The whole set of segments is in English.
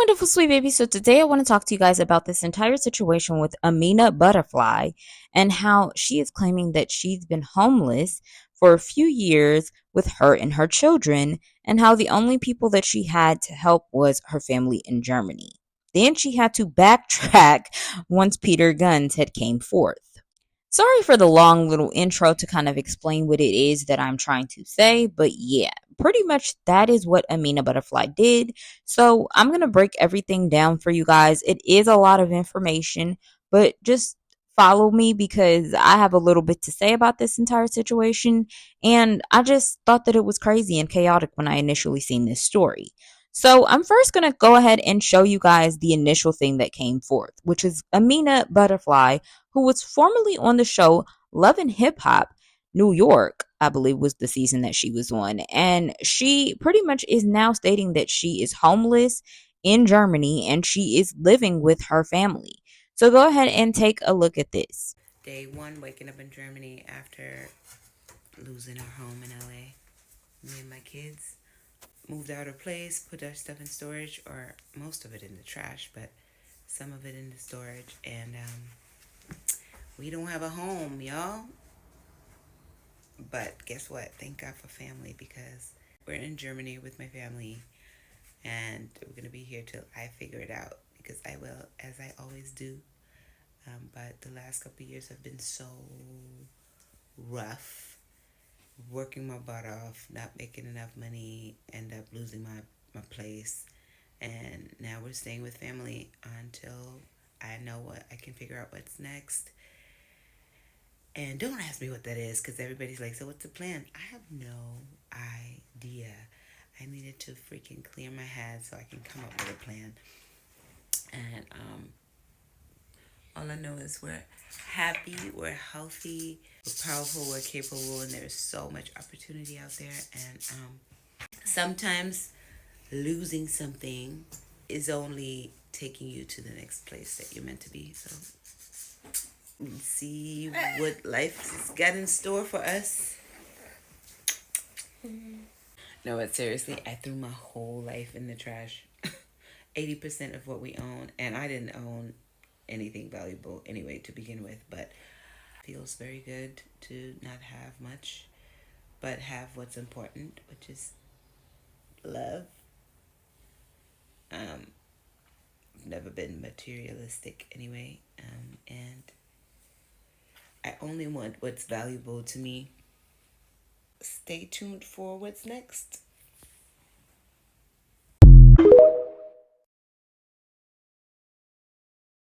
wonderful sweet baby. So today I want to talk to you guys about this entire situation with Amina Buddafly and how she is claiming that she's been homeless for a few years with her and her children, and how the only people that she had to help was her family in Germany. Then she had to backtrack once Peter Gunz had came forth. Sorry for the long little intro to kind of explain what it is that I'm trying to say, but yeah, pretty much that is what Amina Buddafly did. So I'm going to break everything down for you guys. It is a lot of information, but just follow me because I have a little bit to say about this entire situation. And I just thought that it was crazy and chaotic when I initially seen this story. So I'm first going to go ahead and show you guys the initial thing that came forth, which is Amina Buddafly, who was formerly on the show Love and Hip Hop New York, I believe was the season that she was on. And she pretty much is now stating that she is homeless in Germany and she is living with her family. So go ahead and take a look at this. Day one, waking up in Germany after losing our home in LA. Me and my kids moved out of place, put our stuff in storage, or most of it in the trash, but some of it in the storage. And we don't have a home, y'all. But guess what? Thank God for family, because we're in Germany with my family and we're going to be here till I figure it out, because I will, as I always do. But the last couple of years have been so rough, working my butt off, not making enough money, end up losing my place. And now we're staying with family until I know what I can figure out what's next. And don't ask me what that is, because everybody's like, so what's the plan? I have no idea. I needed to freaking clear my head so I can come up with a plan. And all I know is we're happy, we're healthy, we're powerful, we're capable, and there's so much opportunity out there. And sometimes losing something is only taking you to the next place that you're meant to be. So see what life's got in store for us. No, but seriously, I threw my whole life in the trash. 80% of what we own, and I didn't own anything valuable anyway to begin with, but it feels very good to not have much, but have what's important, which is love. Never been materialistic anyway, and I only want what's valuable to me. Stay tuned for what's next.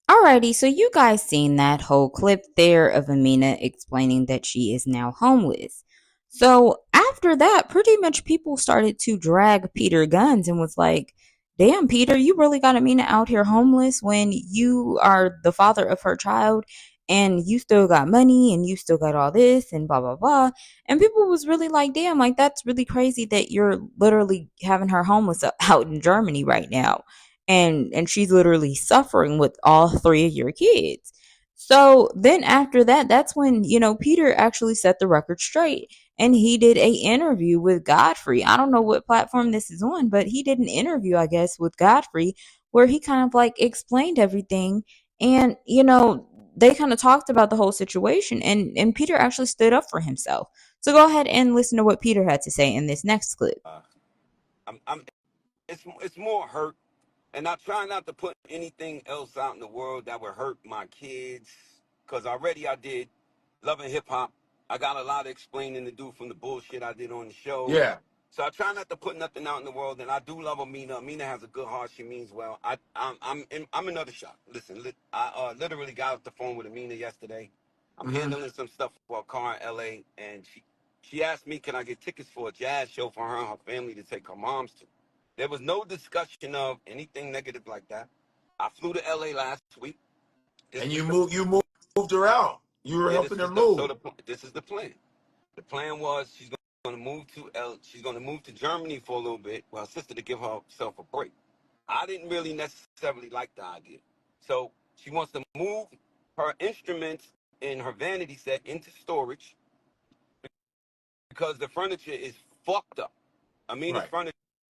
Alrighty, so you guys seen that whole clip there of Amina explaining that she is now homeless. So after that, pretty much people started to drag Peter Gunz and was like, damn, Peter, you really got Amina out here homeless when you are the father of her child and you still got money and you still got all this and blah, blah, blah. And people was really like, damn, like that's really crazy that you're literally having her homeless out in Germany right now, and she's literally suffering with all three of your kids. So then after that, that's when, Peter actually set the record straight and he did a interview with Godfrey. I don't know what platform this is on, but he did an interview, I guess, with Godfrey where he kind of like explained everything. And, they kind of talked about the whole situation, and Peter actually stood up for himself. So go ahead and listen to what Peter had to say in this next clip. I'm it's more hurt, and I try not to put anything else out in the world that would hurt my kids, because already I did Love and Hip Hop. I got a lot of explaining to do from the bullshit I did on the show. Yeah. So I try not to put nothing out in the world, and I do love Amina. Amina has a good heart. She means well. I'm another shot. Listen, I literally got off the phone with Amina yesterday. I'm handling some stuff for a car in LA, and she asked me, can I get tickets for a jazz show for her and her family to take her moms to. There was no discussion of anything negative like that. I flew to LA last week. And you moved her out. You were helping her move. This is the plan. The plan was she's going to move to she's going to move to Germany for a little bit. Well, her sister to give herself a break. I didn't really necessarily like the idea. So she wants to move her instruments and her vanity set into storage because the furniture is fucked up. I mean, right. The furniture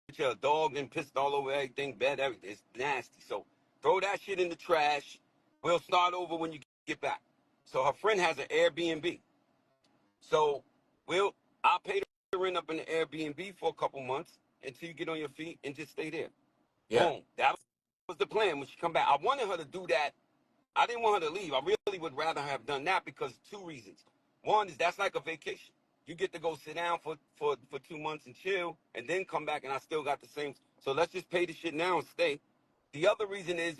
picture of a dog and pissed all over everything, bed, everything. It's nasty. So throw that shit in the trash. We'll start over when you get back. So her friend has an Airbnb. So I'll pay the rent up in the Airbnb for a couple months until you get on your feet and just stay there. Yeah. Boom. That was the plan when she come back. I wanted her to do that. I didn't want her to leave. I really would rather have done that because two reasons. One is that's like a vacation. You get to go sit down for 2 months and chill and then come back and I still got the same. So let's just pay the shit now and stay. The other reason is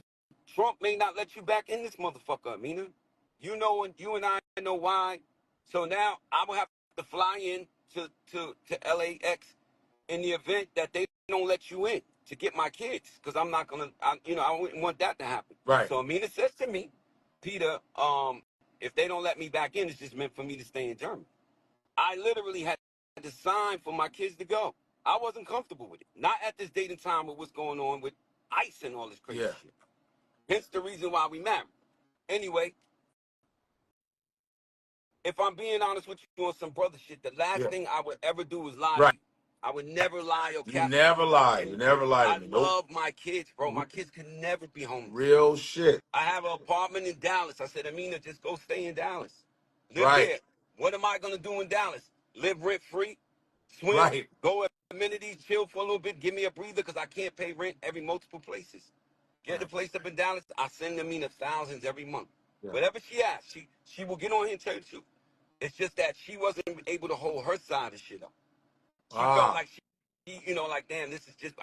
Trump may not let you back in this motherfucker, Amina. And you and I know why. So now I will have to fly in to LAX in the event that they don't let you in to get my kids because I'm not gonna, I wouldn't want that to happen. Right. So Amina says to me, Peter, if they don't let me back in, it's just meant for me to stay in Germany. I literally had to sign for my kids to go. I wasn't comfortable with it. Not at this date and time with what's going on with ICE and all this crazy Yeah. shit. Hence the reason why we married. Anyway, if I'm being honest with you on some brother shit, the last Yeah. thing I would ever do is lie to Right. you. I would never lie or You cap to you never about lie. You anything. never lie to I me. Nope. love my kids, bro. My kids can never be homeless. Real shit. I have an apartment in Dallas. I said, Amina, just go stay in Dallas. Live Right. there. What am I gonna do in Dallas? Live rent free, swim, Right. go at amenities, chill for a little bit, give me a breather because I can't pay rent every multiple places. Get the Right. place up in Dallas. I send Amina thousands every month. Yeah. Whatever she asks, she will get on here and tell you the truth. It's just that she wasn't able to hold her side of shit up. She felt Ah. like like damn, this is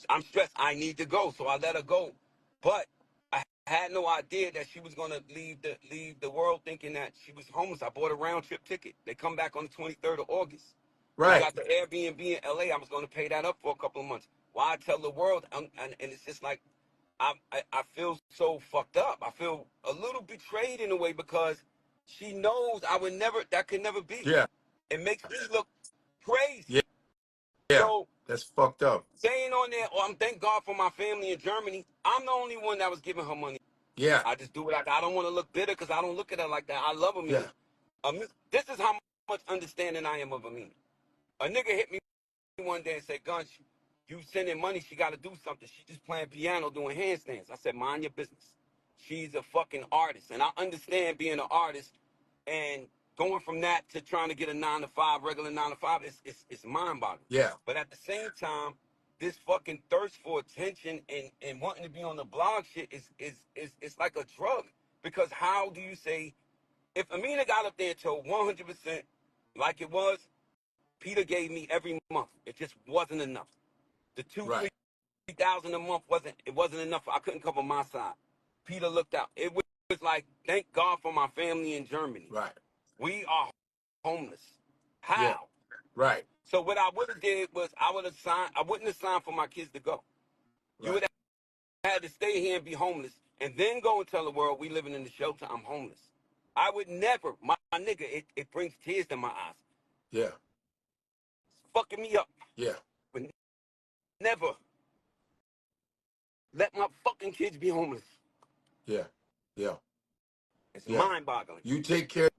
I'm stressed. I need to go, so I let her go. But I had no idea that she was gonna leave the world thinking that she was homeless. I bought a round trip ticket. They come back on the 23rd of August. We Right. got the Airbnb in LA. I was gonna pay that up for a couple of months. Why I tell the world, and it's just like I feel so fucked up. I feel a little betrayed in a way because she knows I would never. That could never be. Yeah. It makes me look crazy. Yeah. Yeah. So That's fucked up. saying on there, oh, I'm thank God for my family in Germany. I'm the only one that was giving her money. Yeah. I just do it like I don't want to look bitter because I don't look at her like that. I love Amina. Yeah. This is how much understanding I am of Amina. A nigga hit me one day and said, Gunz, you sending money, she got to do something. She just playing piano, doing handstands. I said, mind your business. She's a fucking artist. And I understand being an artist and going from that to trying to get a 9 to 5, regular 9 to 5, it's mind boggling. Yeah. But at the same time, this fucking thirst for attention and wanting to be on the blog shit is it's like a drug. Because how do you say, if Amina got up there and told 100% like it was, Peter gave me every month. It just wasn't enough. The two, Right. 3,000 a month wasn't enough. I couldn't cover my side. Peter looked out. It was like, thank God for my family in Germany. Right. We are homeless. Yeah. How? Right. So what I would have did was I wouldn't have signed for my kids to go. You Right. would have had to stay here and be homeless and then go and tell the world we living in the shelter, I'm homeless. I would never, my nigga, it brings tears to my eyes. Yeah. It's fucking me up. Yeah. But never let my fucking kids be homeless. Yeah. Yeah. It's Yeah. mind boggling. You take care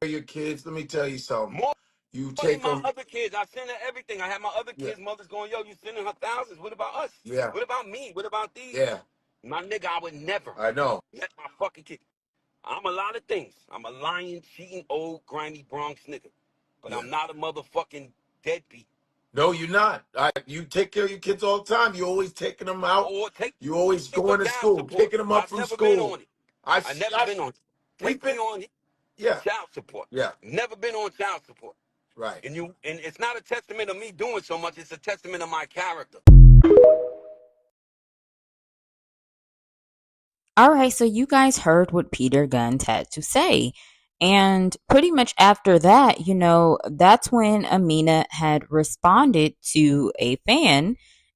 of your kids. Let me tell you something. More You than take my them. other kids. I send her everything. I have my other Yeah. kids' mothers going, yo, you sending her thousands. What about us? Yeah. What about me? What about these? Yeah. My nigga, I would never I know. let my fucking kid. I'm a lot of things. I'm a lying, cheating, old, grimy Bronx nigga. But Yeah. I'm not a motherfucking deadbeat. No, you're not. You take care of your kids all the time. You always taking them out. Or take You always me for going to child school, support. picking them But up I've from never been school. on it. I, I've never I, been on it. we've Take me been, on it. yeah, Child support. yeah, Never been on child support. right. And it's not a testament of me doing so much, it's a testament of my character. All right, so you guys heard what Peter Gunz had to say. And pretty much after that, that's when Amina had responded to a fan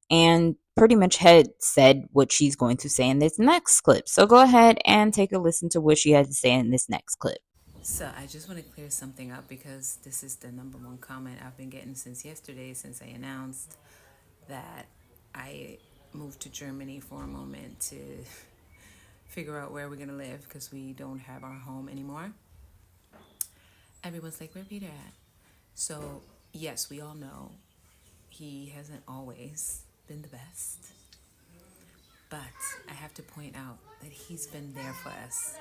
and pretty much had said what she's going to say in this next clip. So go ahead and take a listen to what she had to say in this next clip. So I just want to clear something up because this is the number one comment I've been getting since yesterday, since I announced that I moved to Germany for a moment to figure out where we're going to live because we don't have our home anymore. Everyone's like, where Peter at? So yes, we all know he hasn't always been the best. But I have to point out that he's been there for us.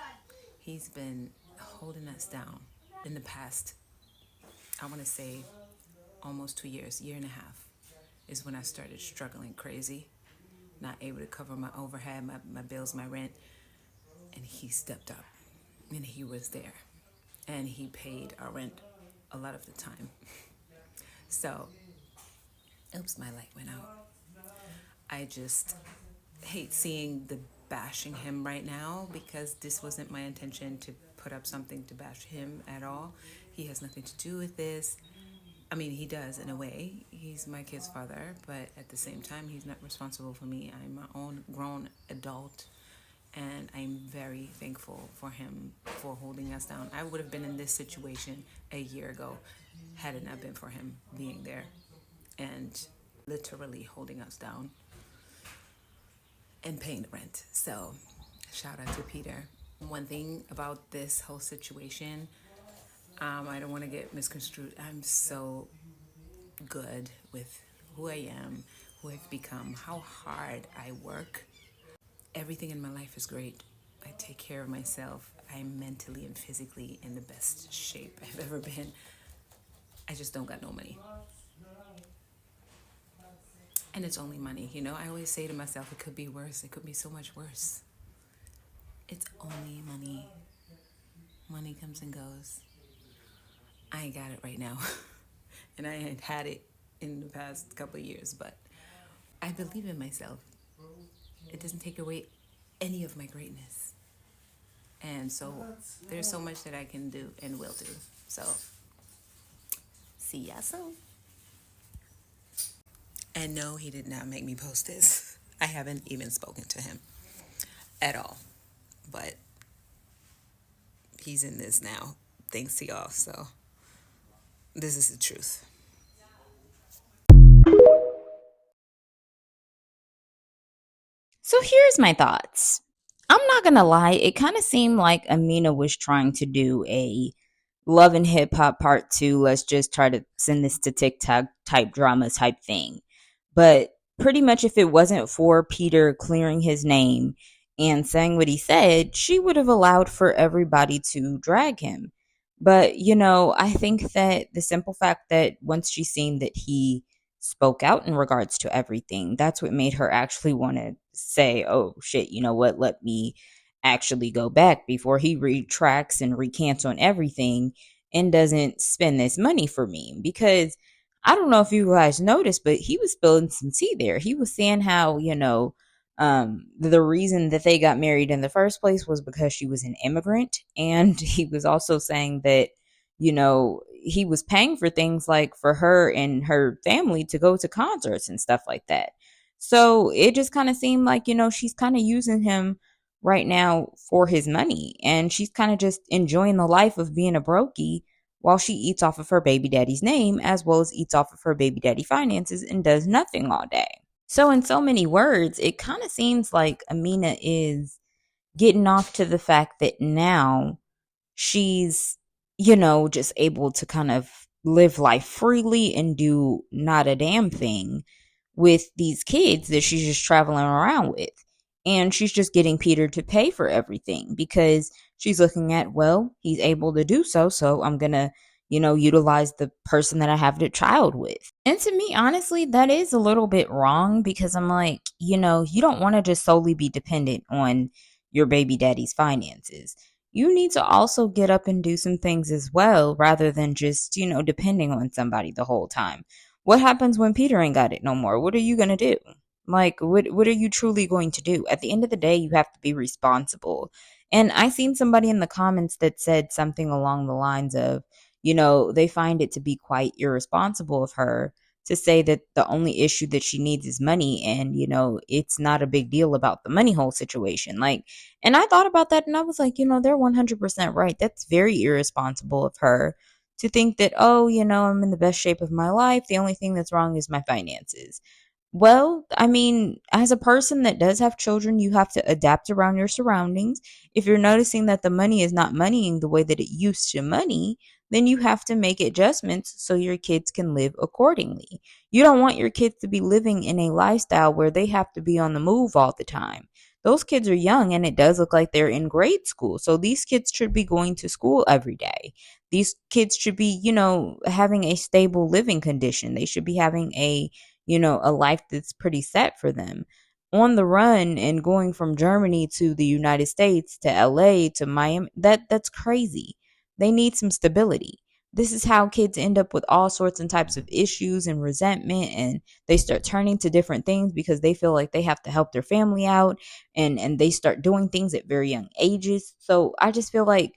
He's been holding us down in the past, I want to say almost 2 years, year and a half, is when I started struggling crazy, not able to cover my overhead, my bills, my rent. And he stepped up and he was there. And he paid our rent a lot of the time. So, oops, my light went out. I just hate seeing the bashing him right now because this wasn't my intention to put up something to bash him at all. He has nothing to do with this. I mean, he does in a way. He's my kid's father, but at the same time, he's not responsible for me. I'm my own grown adult, and I'm very thankful for him for holding us down. I would have been in this situation a year ago had it not been for him being there and literally holding us down and paying the rent. So, shout out to Peter. One thing about this whole situation, I don't want to get misconstrued. I'm so good with who I am, who I've become, how hard I work. Everything in my life is great. I take care of myself. I'm mentally and physically in the best shape I've ever been. I just don't got no money. And it's only money, you know? I always say to myself, it could be worse. It could be so much worse. It's only money. Money comes and goes. I ain't got it right now. And I ain't had it in the past couple of years, but I believe in myself. It doesn't take away any of my greatness. And so there's so much that I can do and will do. So, see ya soon. And no, he did not make me post this. I haven't even spoken to him at all. But he's in this now, thanks to y'all. So this is the truth. So here's my thoughts. I'm not gonna lie, it kind of seemed like Amina was trying to do a Love and Hip Hop Part 2. Let's just try to send this to TikTok type drama type thing. But pretty much, if it wasn't for Peter clearing his name and saying what he said, she would have allowed for everybody to drag him. But, I think that the simple fact that once she seen that he spoke out in regards to everything, that's what made her actually want to say, oh shit, you know what, let me actually go back before he retracts and recants on everything and doesn't spend this money for me. Because I don't know if you guys noticed, but he was spilling some tea there. He was saying how, the reason that they got married in the first place was because she was an immigrant. And he was also saying that, he was paying for things like for her and her family to go to concerts and stuff like that. So it just kind of seemed like, she's kind of using him right now for his money. And she's kind of just enjoying the life of being a brokey while she eats off of her baby daddy's name as well as eats off of her baby daddy finances and does nothing all day. So in so many words, it kind of seems like Amina is getting off to the fact that now she's, just able to kind of live life freely and do not a damn thing with these kids that she's just traveling around with. And she's just getting Peter to pay for everything because she's looking at, well, he's able to do so. So I'm going to, utilize the person that I have the child with. And to me, honestly, that is a little bit wrong because I'm like, you don't want to just solely be dependent on your baby daddy's finances. You need to also get up and do some things as well rather than just, depending on somebody the whole time. What happens when Peter ain't got it no more? What are you going to do? Like, what are you truly going to do? At the end of the day, you have to be responsible. And I seen somebody in the comments that said something along the lines of, they find it to be quite irresponsible of her to say that the only issue that she needs is money and, it's not a big deal about the money hole situation. Like, and I thought about that and I was like, they're 100% right. That's very irresponsible of her to think that, oh, I'm in the best shape of my life. The only thing that's wrong is my finances. Well, I mean, as a person that does have children, you have to adapt around your surroundings. If you're noticing that the money is not moneying the way that it used to money, then you have to make adjustments so your kids can live accordingly. You don't want your kids to be living in a lifestyle where they have to be on the move all the time. Those kids are young and it does look like they're in grade school. So these kids should be going to school every day. These kids should be, having a stable living condition. They should be having a life that's pretty set for them. On the run and going from Germany to the United States to LA to Miami, that's crazy. They need some stability. This is how kids end up with all sorts and types of issues and resentment, and they start turning to different things because they feel like they have to help their family out, and they start doing things at very young ages. So I just feel like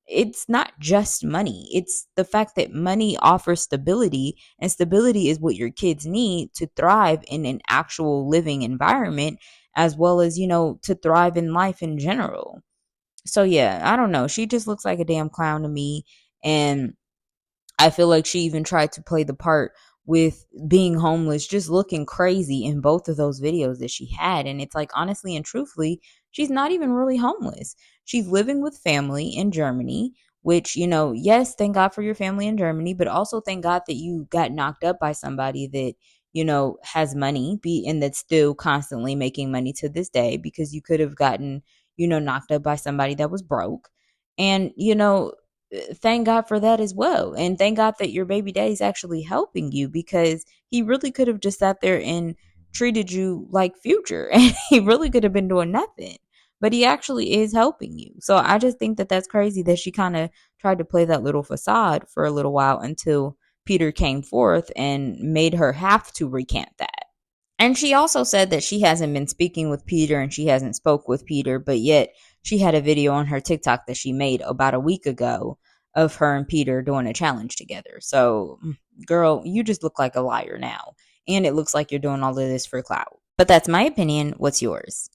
it's not just money. It's the fact that money offers stability, and stability is what your kids need to thrive in an actual living environment, as well as, to thrive in life in general. So, yeah, I don't know. She just looks like a damn clown to me. And I feel like she even tried to play the part with being homeless, just looking crazy in both of those videos that she had. And it's like, honestly and truthfully, she's not even really homeless. She's living with family in Germany, which, yes, thank God for your family in Germany, but also thank God that you got knocked up by somebody that, has money and that's still constantly making money to this day, because you could have gotten, knocked up by somebody that was broke. And, thank God for that as well. And thank God that your baby daddy's actually helping you, because he really could have just sat there and treated you like Future and he really could have been doing nothing. But he actually is helping you. So I just think that that's crazy that she kind of tried to play that little facade for a little while until Peter came forth and made her have to recant that. And she also said that she hasn't been speaking with Peter and she hasn't spoke with Peter, but yet she had a video on her TikTok that she made about a week ago of her and Peter doing a challenge together. So, girl, you just look like a liar now. And it looks like you're doing all of this for clout. But that's my opinion. What's yours?